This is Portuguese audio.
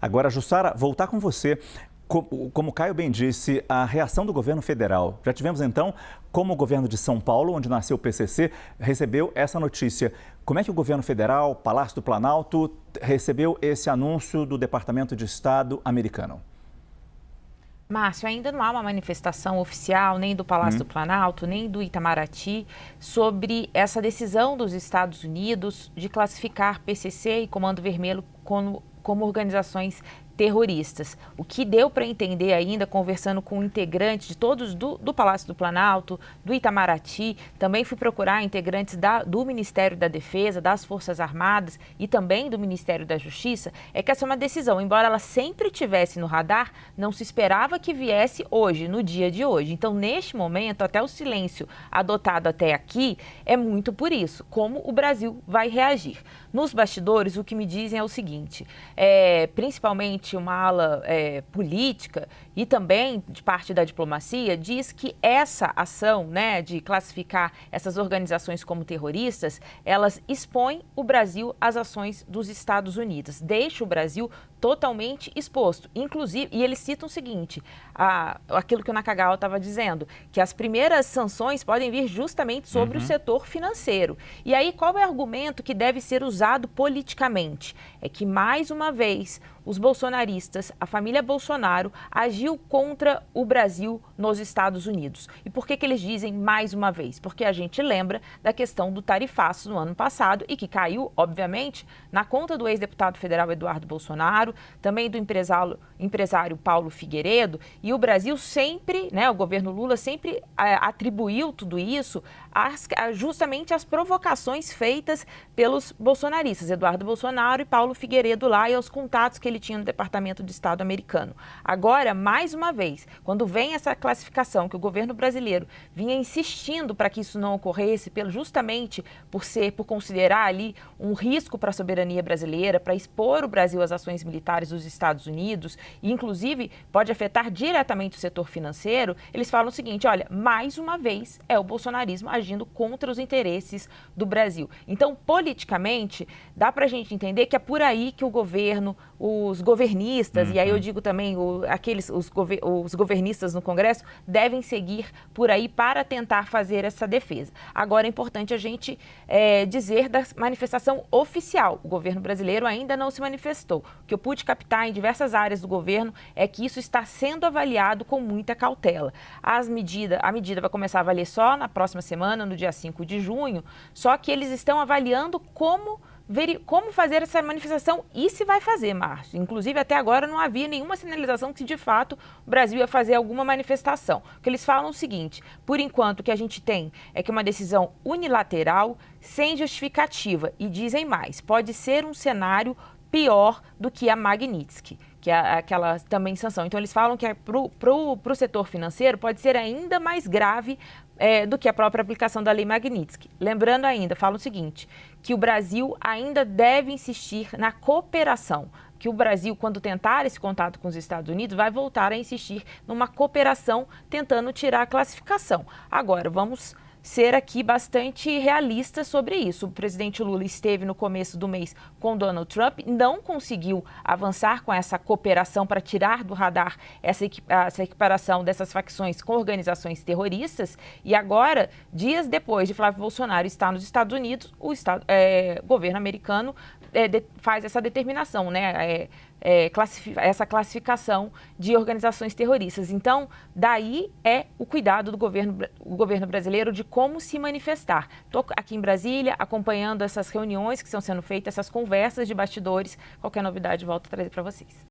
Agora, Jussara, voltar com você. Como o Caio bem disse, a reação do governo federal. Já tivemos, então, como o governo de São Paulo, onde nasceu o PCC, recebeu essa notícia. Como é que o governo federal, Palácio do Planalto, recebeu esse anúncio do Departamento de Estado americano? Márcio, ainda não há uma manifestação oficial, nem do Palácio do Planalto, nem do Itamaraty, sobre essa decisão dos Estados Unidos de classificar PCC e Comando Vermelho como organizações terroristas. O que deu para entender ainda, conversando com integrantes de todos do Palácio do Planalto, do Itamaraty, também fui procurar integrantes do Ministério da Defesa, das Forças Armadas e também do Ministério da Justiça, é que essa é uma decisão, embora ela sempre estivesse no radar, não se esperava que viesse hoje, no dia de hoje. Então, neste momento, até o silêncio adotado até aqui é muito por isso, como o Brasil vai reagir. Nos bastidores, o que me dizem é o seguinte, principalmente uma ala política e também de parte da diplomacia, diz que essa ação, né, de classificar essas organizações como terroristas, elas expõem o Brasil às ações dos Estados Unidos, deixa o Brasil totalmente exposto. Inclusive, e eles citam o seguinte, aquilo que o Nakagawa estava dizendo, que as primeiras sanções podem vir justamente sobre o setor financeiro. E aí, qual é o argumento que deve ser usado politicamente? É que, mais uma vez, os bolsonaristas, a família Bolsonaro, agiu contra o Brasil nos Estados Unidos. E por que eles dizem mais uma vez? Porque a gente lembra da questão do tarifaço no ano passado e que caiu, obviamente, na conta do ex-deputado federal Eduardo Bolsonaro, também do empresário Paulo Figueiredo, e o Brasil sempre, né, o governo Lula sempre atribuiu tudo isso justamente às provocações feitas pelos bolsonaristas, Eduardo Bolsonaro e Paulo Figueiredo lá, e aos contatos que ele tinha no Departamento de Estado americano. Agora, mais uma vez, quando vem essa classificação que o governo brasileiro vinha insistindo para que isso não ocorresse, justamente por considerar ali um risco para a soberania brasileira, para expor o Brasil às ações militares dos Estados Unidos, e inclusive pode afetar diretamente o setor financeiro, eles falam o seguinte, olha, mais uma vez é o bolsonarismo agindo contra os interesses do Brasil. Então, politicamente, dá para a gente entender que é por aí que o governo, os governistas, e aí eu digo também os governistas no Congresso, devem seguir por aí para tentar fazer essa defesa. Agora é importante a gente dizer da manifestação oficial. O governo brasileiro ainda não se manifestou. O que eu pude captar em diversas áreas do governo é que isso está sendo avaliado com muita cautela. A medida vai começar a valer só na próxima semana, no dia 5 de junho, só que eles estão avaliando como fazer essa manifestação e se vai fazer, Márcio. Inclusive, até agora não havia nenhuma sinalização que, de fato, o Brasil ia fazer alguma manifestação. O que eles falam é o seguinte, por enquanto, o que a gente tem é que é uma decisão unilateral, sem justificativa, e dizem mais, pode ser um cenário pior do que a Magnitsky, que é aquela também sanção. Então, eles falam que para o setor financeiro pode ser ainda mais grave do que a própria aplicação da Lei Magnitsky. Lembrando ainda, falam o seguinte, que o Brasil ainda deve insistir na cooperação, que o Brasil, quando tentar esse contato com os Estados Unidos, vai voltar a insistir numa cooperação tentando tirar a classificação. Agora, vamos ser aqui bastante realistas sobre isso. O presidente Lula esteve no começo do mês com Donald Trump, não conseguiu avançar com essa cooperação para tirar do radar essa equiparação dessas facções com organizações terroristas, e agora, dias depois de Flávio Bolsonaro estar nos Estados Unidos, o governo americano faz essa determinação, né? Essa classificação de organizações terroristas. Então, daí é o cuidado do governo brasileiro de como se manifestar. Estou aqui em Brasília acompanhando essas reuniões que estão sendo feitas, essas conversas de bastidores. Qualquer novidade, volto a trazer para vocês.